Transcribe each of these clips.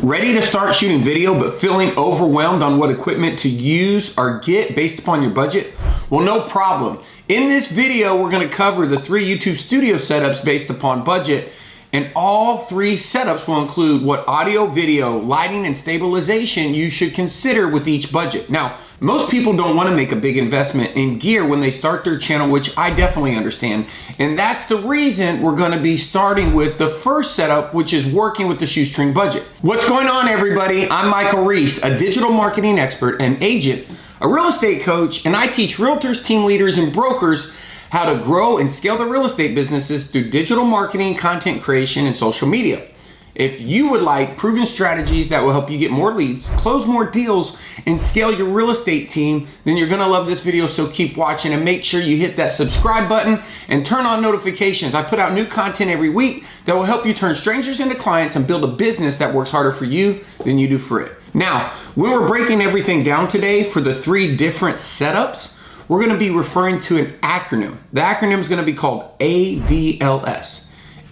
Ready to start shooting video but feeling overwhelmed on what equipment to use or get based upon your budget? Well, no problem. In this video, we're going to cover the 3 YouTube studio setups based upon budget, and all 3 setups will include what audio, video, lighting, and stabilization you should consider with each budget. Now, most people don't want to make a big investment in gear when they start their channel, which I definitely understand. And that's the reason we're going to be starting with the first setup, which is working with the shoestring budget. What's going on, everybody? I'm Michael Reese, a digital marketing expert and agent, a real estate coach, and I teach realtors, team leaders, and brokers how to grow and scale their real estate businesses through digital marketing, content creation, and social media. If you would like proven strategies that will help you get more leads, close more deals, and scale your real estate team, then you're gonna love this video, so keep watching and make sure you hit that subscribe button and turn on notifications. I put out new content every week that will help you turn strangers into clients and build a business that works harder for you than you do for it. Now, when we're breaking everything down today for the 3 different setups, we're gonna be referring to an acronym. The acronym is gonna be called AVLS.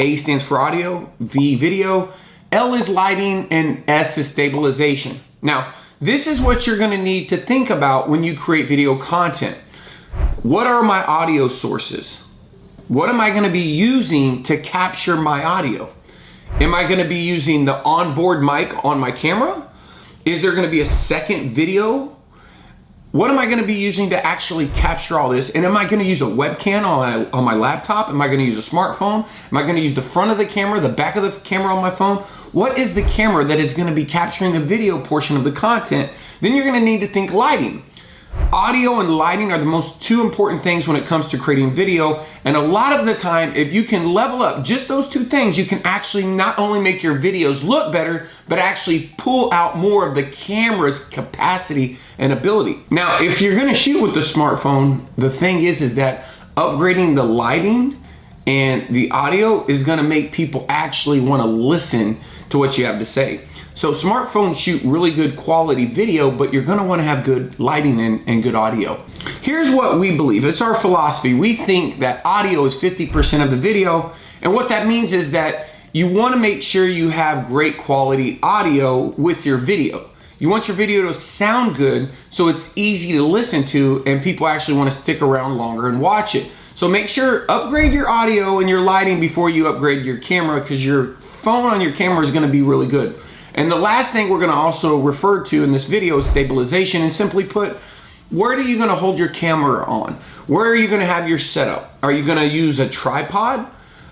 A stands for audio, V video, L is lighting, and S is stabilization. Now, this is what you're gonna need to think about when you create video content. What are my audio sources? What am I gonna be using to capture my audio? Am I gonna be using the onboard mic on my camera? Is there gonna be a second video? What am I gonna be using to actually capture all this? And am I gonna use a webcam on my laptop? Am I gonna use a smartphone? Am I gonna use the front of the camera, the back of the camera on my phone? What is the camera that is gonna be capturing the video portion of the content? Then you're gonna need to think lighting. Audio and lighting are the most 2 important things when it comes to creating video. And a lot of the time, if you can level up just those 2 things, you can actually not only make your videos look better, but actually pull out more of the camera's capacity and ability. Now, if you're gonna shoot with the smartphone, the thing is that upgrading the lighting and the audio is gonna make people actually wanna listen to what you have to say. So smartphones shoot really good quality video, but you're gonna wanna have good lighting and good audio. Here's what we believe. It's our philosophy. We think that audio is 50% of the video, and what that means is that you wanna make sure you have great quality audio with your video. You want your video to sound good so it's easy to listen to and people actually wanna stick around longer and watch it. So make sure, upgrade your audio and your lighting before you upgrade your camera, because your phone on your camera is gonna be really good. And the last thing we're gonna also refer to in this video is stabilization, and simply put, where are you gonna hold your camera on? Where are you gonna have your setup? Are you gonna use a tripod?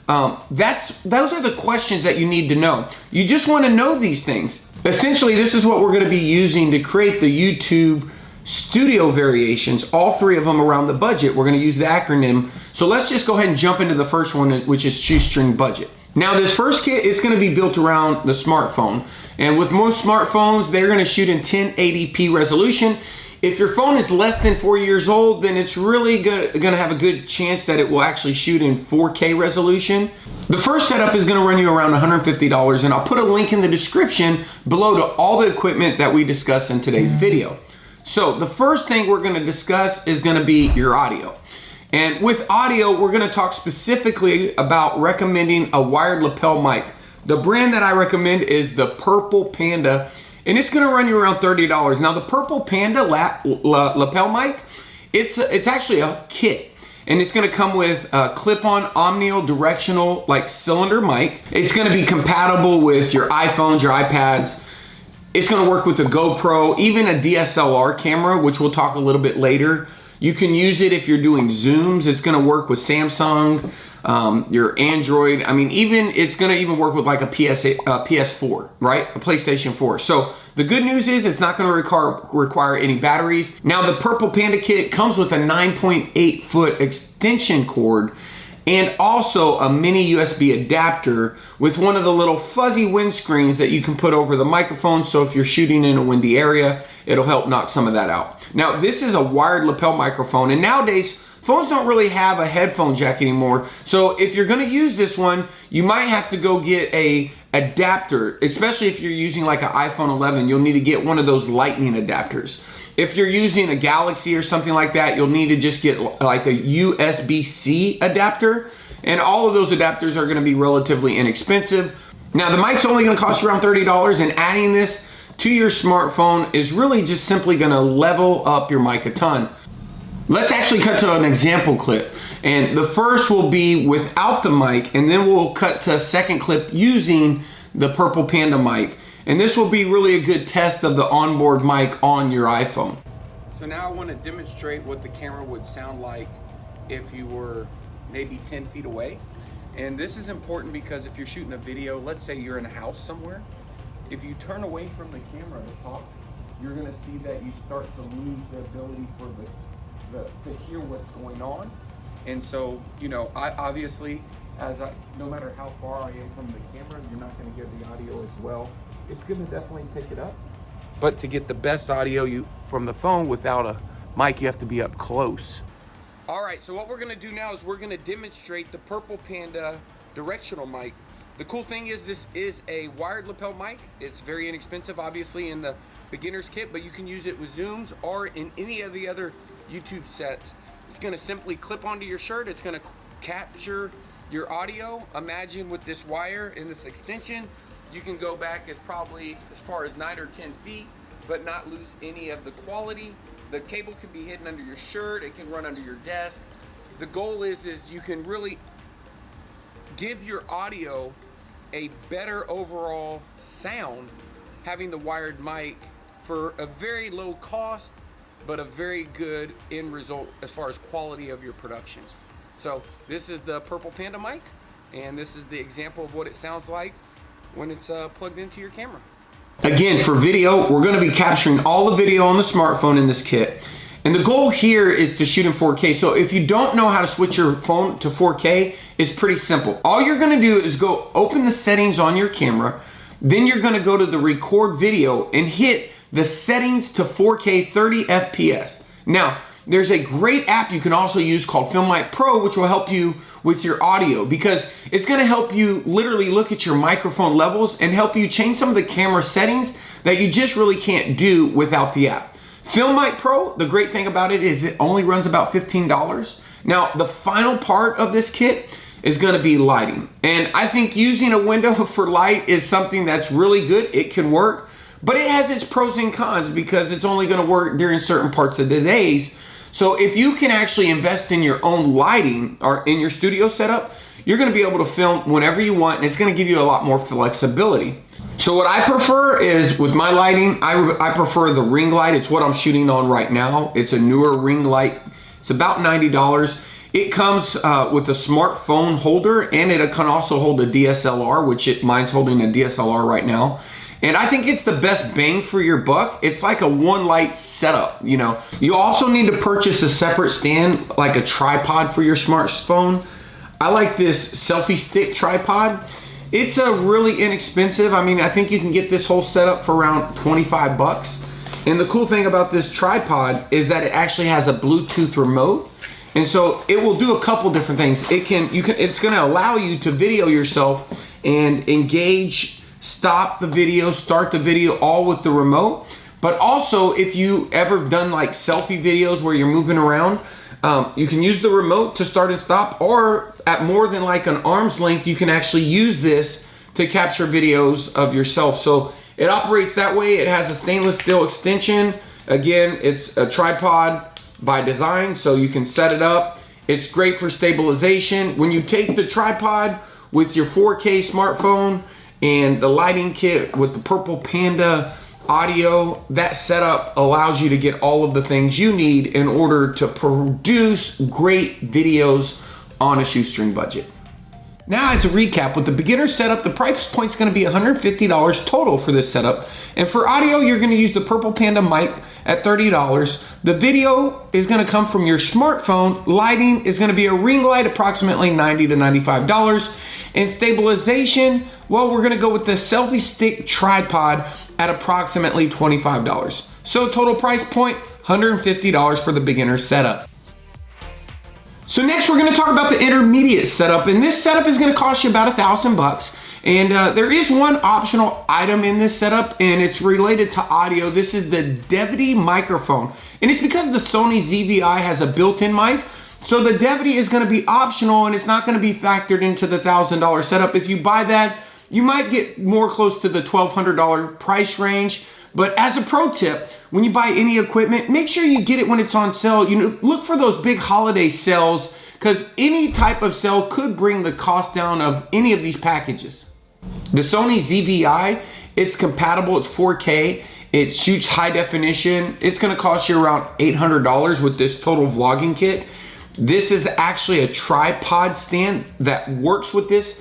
Those are the questions that you need to know. You just wanna know these things. Essentially, this is what we're gonna be using to create the YouTube studio variations, all 3 of them around the budget. We're gonna use the acronym. So let's just go ahead and jump into the first one, which is shoestring budget. Now, this first kit, it's gonna be built around the smartphone. And with most smartphones, they're gonna shoot in 1080p resolution. If your phone is less than 4 years old, then it's really gonna have a good chance that it will actually shoot in 4K resolution. The first setup is gonna run you around $150, and I'll put a link in the description below to all the equipment that we discuss in today's video. So the first thing we're gonna discuss is gonna be your audio. And with audio, we're gonna talk specifically about recommending a wired lapel mic. The brand that I recommend is the Purple Panda, and it's gonna run you around $30. Now, the Purple Panda lapel mic, it's actually a kit, and it's gonna come with a clip-on omnidirectional cylinder mic. It's gonna be compatible with your iPhones, your iPads. It's gonna work with a GoPro, even a DSLR camera, which we'll talk a little bit later. You can use it if you're doing Zooms. It's gonna work with Samsung, your Android. I mean, it's gonna even work with like a PS4, right? A PlayStation 4. So the good news is it's not gonna require any batteries. Now, the Purple Panda kit comes with a 9.8 foot extension cord and also a mini USB adapter with one of the little fuzzy windscreens that you can put over the microphone. So if you're shooting in a windy area, it'll help knock some of that out. Now, this is a wired lapel microphone, and nowadays, phones don't really have a headphone jack anymore. So if you're gonna use this one, you might have to go get a adapter, especially if you're using like an iPhone 11, you'll need to get one of those lightning adapters. If you're using a Galaxy or something like that, you'll need to just get like a USB-C adapter. And all of those adapters are gonna be relatively inexpensive. Now the mic's only gonna cost you around $30, and adding this to your smartphone is really just simply gonna level up your mic a ton. Let's actually cut to an example clip. And the first will be without the mic, and then we'll cut to a second clip using the Purple Panda mic. And this will be really a good test of the onboard mic on your iPhone. So now I want to demonstrate what the camera would sound like if you were maybe 10 feet away. And this is important because if you're shooting a video, let's say you're in a house somewhere, if you turn away from the camera to talk, you're gonna see that you start to lose the ability for to hear what's going on. And so, you know, obviously, no matter how far I am from the camera, you're not gonna get the audio as well. It's gonna definitely pick it up. But to get the best audio from the phone without a mic, you have to be up close. All right, so what we're gonna do now is we're gonna demonstrate the Purple Panda directional mic. The cool thing is this is a wired lapel mic. It's very inexpensive, obviously, in the beginner's kit, but you can use it with Zooms or in any of the other YouTube sets. It's gonna simply clip onto your shirt. It's gonna capture your audio. Imagine with this wire and this extension, you can go back probably as far as 9 or 10 feet, but not lose any of the quality. The cable can be hidden under your shirt. It can run under your desk. The goal is you can really give your audio a better overall sound having the wired mic for a very low cost, but a very good end result as far as quality of your production. So this is the Purple Panda mic, and this is the example of what it sounds like when it's plugged into your camera. Again, for video, we're gonna be capturing all the video on the smartphone in this kit. And the goal here is to shoot in 4K. So if you don't know how to switch your phone to 4K, it's pretty simple. All you're gonna do is go open the settings on your camera, then you're gonna go to the record video and hit the settings to 4K 30 FPS. Now, there's a great app you can also use called Filmite Pro, which will help you with your audio because it's gonna help you literally look at your microphone levels and help you change some of the camera settings that you just really can't do without the app. Filmite Pro, the great thing about it is it only runs about $15. Now, the final part of this kit is gonna be lighting. And I think using a window for light is something that's really good. It can work, but it has its pros and cons because it's only gonna work during certain parts of the days. So if you can actually invest in your own lighting or in your studio setup, you're gonna be able to film whenever you want, and it's gonna give you a lot more flexibility. So what I prefer is, with my lighting, I prefer the ring light. It's what I'm shooting on right now. It's a newer ring light. It's about $90. It comes with a smartphone holder, and it can also hold a DSLR, which mine's holding a DSLR right now. And I think it's the best bang for your buck. It's like a one light setup, you know. You also need to purchase a separate stand, like a tripod for your smartphone. I like this selfie stick tripod. It's a really inexpensive. I mean, I think you can get this whole setup for around 25 bucks. And the cool thing about this tripod is that it actually has a Bluetooth remote. And so it will do a couple different things. It's gonna allow you to video yourself and engage, stop the video, start the video, all with the remote. But also, if you ever done like selfie videos where you're moving around, you can use the remote to start and stop, or at more than like an arm's length, you can actually use this to capture videos of yourself. So it operates that way. It has a stainless steel extension. Again, it's a tripod by design, so you can set it up. It's great for stabilization. When you take the tripod with your 4K smartphone and the lighting kit with the Purple Panda audio, that setup allows you to get all of the things you need in order to produce great videos on a shoestring budget. Now, as a recap, with the beginner setup, the price point is going to be $150 total for this setup. And for audio, you're going to use the Purple Panda mic at $30. The video is going to come from your smartphone. Lighting is going to be a ring light, approximately $90 to $95. And stabilization, well, we're going to go with the selfie stick tripod at approximately $25. So total price point, $150 for the beginner setup. So next we're gonna talk about the intermediate setup, and this setup is gonna cost you about $1,000 And there is one optional item in this setup, and it's related to audio. This is the Devity microphone, and it's because the Sony ZVI has a built-in mic. So the Devity is gonna be optional, and it's not gonna be factored into the $1,000 setup. If you buy that, you might get more close to the $1,200 price range. But as a pro tip, when you buy any equipment, make sure you get it when it's on sale. You know, look for those big holiday sales, because any type of sale could bring the cost down of any of these packages. The Sony ZVI, it's compatible, it's 4K, it shoots high definition. It's gonna cost you around $800 with this total vlogging kit. This is actually a tripod stand that works with this,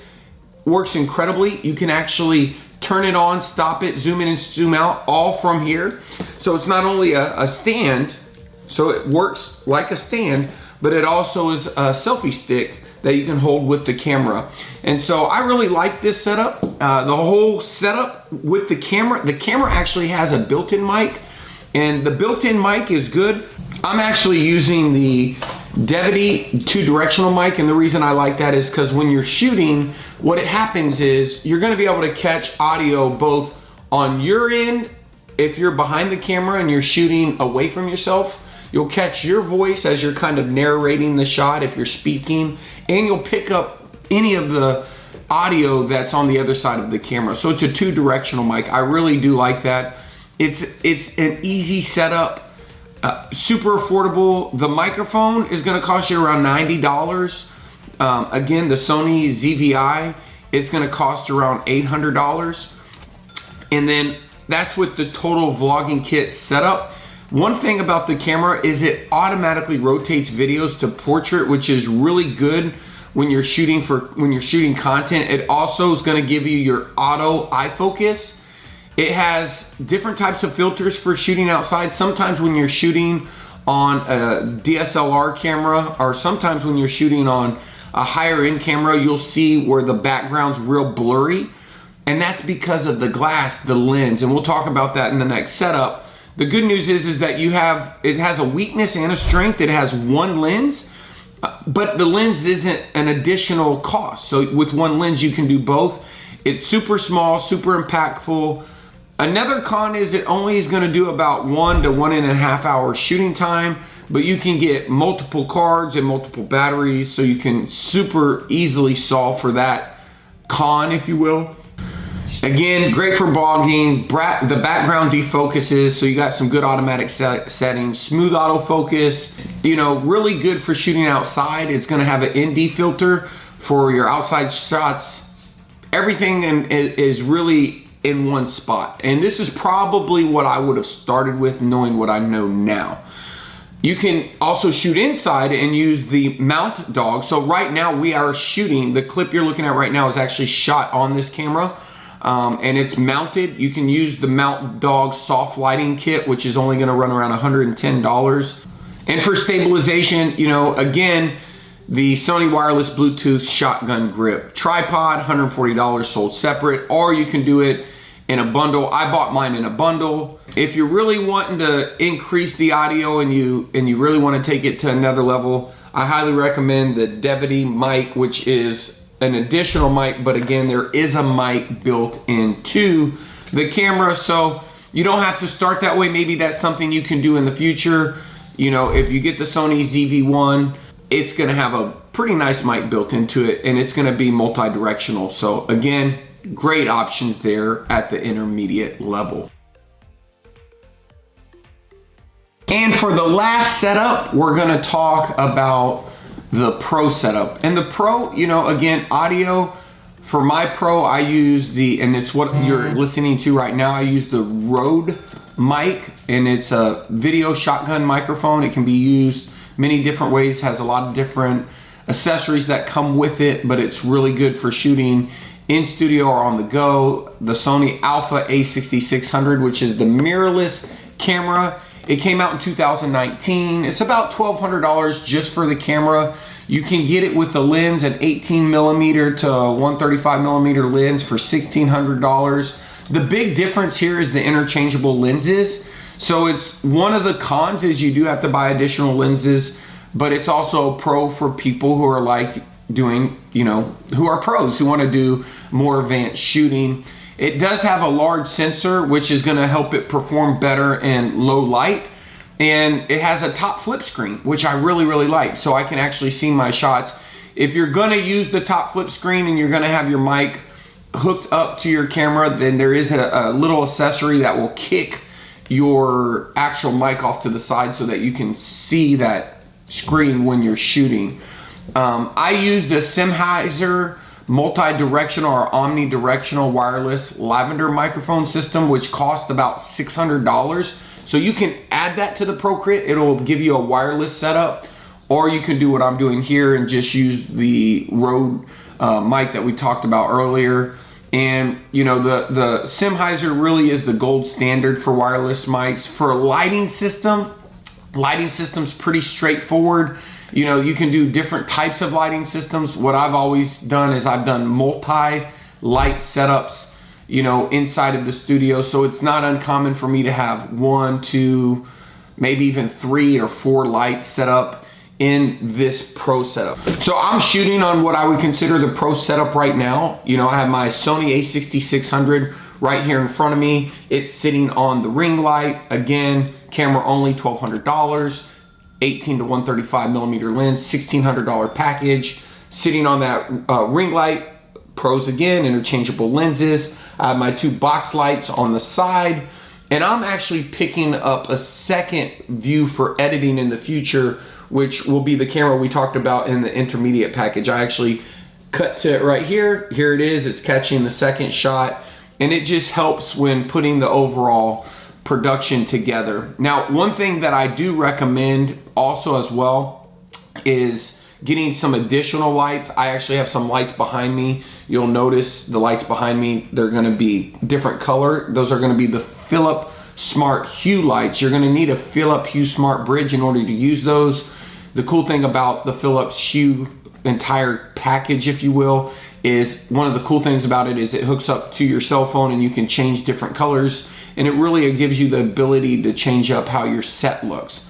works incredibly. You can actually turn it on, stop it, zoom in and zoom out, all from here. So it's not only a stand, so it works like a stand, but it also is a selfie stick that you can hold with the camera. And so I really like this setup. The whole setup with the camera actually has a built-in mic, and the built-in mic is good. I'm actually using the Devity 2-directional mic, and the reason I like that is because when you're shooting, what it happens is you're gonna be able to catch audio both on your end, if you're behind the camera and you're shooting away from yourself, you'll catch your voice as you're kind of narrating the shot if you're speaking, and you'll pick up any of the audio that's on the other side of the camera. So it's a 2-directional mic. I really do like that. It's an easy setup. Super affordable. The microphone is going to cost you around $90. Again, the Sony ZVI is going to cost around $800. And then that's with the total vlogging kit setup. One thing about the camera is it automatically rotates videos to portrait, which is really good when you're shooting content. It also is going to give you your auto eye focus. It has different types of filters for shooting outside. Sometimes when you're shooting on a DSLR camera, or sometimes when you're shooting on a higher end camera, you'll see where the background's real blurry. And that's because of the glass, the lens. And we'll talk about that in the next setup. The good news is that it has a weakness and a strength. It has one lens, but the lens isn't an additional cost. So with one lens, you can do both. It's super small, super impactful. Another con is it only is going to do about 1 to 1.5 hours shooting time, but you can get multiple cards and multiple batteries, so you can super easily solve for that con, if you will. Again, great for vlogging. The background defocuses, so you got some good automatic settings. Smooth autofocus, you know, really good for shooting outside. It's going to have an ND filter for your outside shots. Everything is really in one spot. And this is probably what I would have started with, knowing what I know now. You can also shoot inside and use the mount dog. So right now we are shooting, the clip you're looking at right now is actually shot on this camera. And it's mounted. You can use the Mount Dog soft lighting kit, which is only gonna run around $110. And for stabilization, you know, again, the Sony wireless Bluetooth shotgun grip. Tripod, $140 sold separate, or you can do it in a bundle. I bought mine in a bundle. If you're really wanting to increase the audio and you really wanna take it to another level, I highly recommend the Devity mic, which is an additional mic, but again, there is a mic built into the camera, so you don't have to start that way. Maybe that's something you can do in the future. You know, if you get the Sony ZV-1, it's gonna have a pretty nice mic built into it, and it's gonna be multi-directional. So again, great options there at the intermediate level. And for the last setup, we're gonna talk about the Pro setup. And the Pro, you know, again, audio, for my Pro, I use and it's what you're listening to right now, I use the Rode mic, and it's a video shotgun microphone. It can be used many different ways, has a lot of different accessories that come with it, but it's really good for shooting in studio or on the go. The Sony Alpha A6600, which is the mirrorless camera. It came out in 2019. It's about $1,200 just for the camera. You can get it with the lens, an 18mm to 135mm lens for $1,600. The big difference here is the interchangeable lenses. So it's one of the cons is you do have to buy additional lenses, but it's also a pro for people who are like doing, you know, who are pros, who want to do more advanced shooting. It does have a large sensor, which is gonna help it perform better in low light. And it has a top flip screen, which I really, really like. So I can actually see my shots. If you're gonna use the top flip screen and you're gonna have your mic hooked up to your camera, then there is a little accessory that will kick your actual mic off to the side so that you can see that screen when you're shooting. I used a Sennheiser multi-directional or omnidirectional wireless lavender microphone system, which cost about $600. So you can add that to the Procrit. It'll give you a wireless setup, or you can do what I'm doing here and just use the Rode mic that we talked about earlier. And you know, the Sennheiser really is the gold standard for wireless mics. For a lighting system's pretty straightforward. You know, you can do different types of lighting systems. What I've always done is I've done multi-light setups, you know, inside of the studio. So it's not uncommon for me to have 1, 2, maybe even 3 or 4 lights set up in this Pro setup. So I'm shooting on what I would consider the Pro setup right now. You know, I have my Sony a6600 right here in front of me. It's sitting on the ring light. Again, camera only, $1,200. 18 to 135 millimeter lens, $1,600 package. Sitting on that ring light, pros again, interchangeable lenses. I have my 2 box lights on the side, and I'm actually picking up a second view for editing in the future, which will be the camera we talked about in the intermediate package. I actually cut to it right here. Here it is, it's catching the second shot, and it just helps when putting the overall production together. Now, one thing that I do recommend also as well is getting some additional lights. I actually have some lights behind me. You'll notice the lights behind me, they're gonna be different color. Those are gonna be the Philips Smart Hue lights. You're gonna need a Philips Hue Smart Bridge in order to use those. The cool thing about the Philips Hue entire package, if you will, is one of the cool things about it is it hooks up to your cell phone and you can change different colors. And it really gives you the ability to change up how your set looks.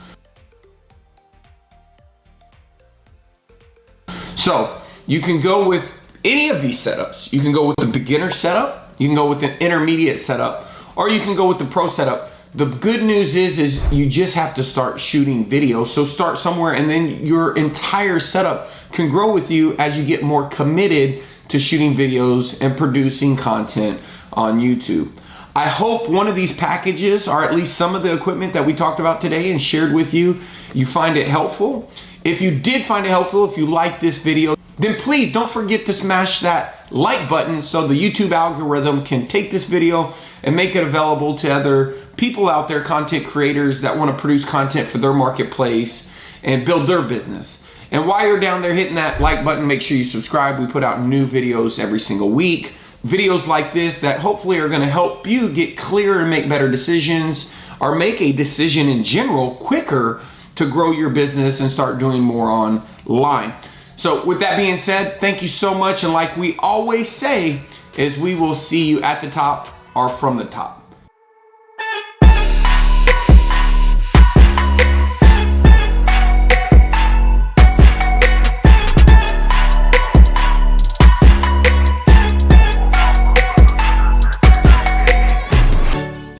So you can go with any of these setups. You can go with the beginner setup, you can go with an intermediate setup, or you can go with the Pro setup. The good news is you just have to start shooting video. So start somewhere, and then your entire setup can grow with you as you get more committed to shooting videos and producing content on YouTube. I hope one of these packages, or at least some of the equipment that we talked about today and shared with you, you find it helpful. If you did find it helpful, if you like this video, then please don't forget to smash that like button so the YouTube algorithm can take this video and make it available to other people out there, content creators that want to produce content for their marketplace and build their business. And while you're down there hitting that like button, make sure you subscribe. We put out new videos every single week. Videos like this that hopefully are going to help you get clear and make better decisions, or make a decision in general quicker to grow your business and start doing more online. So with that being said, thank you so much. And like we always say, is we will see you at the top or from the top.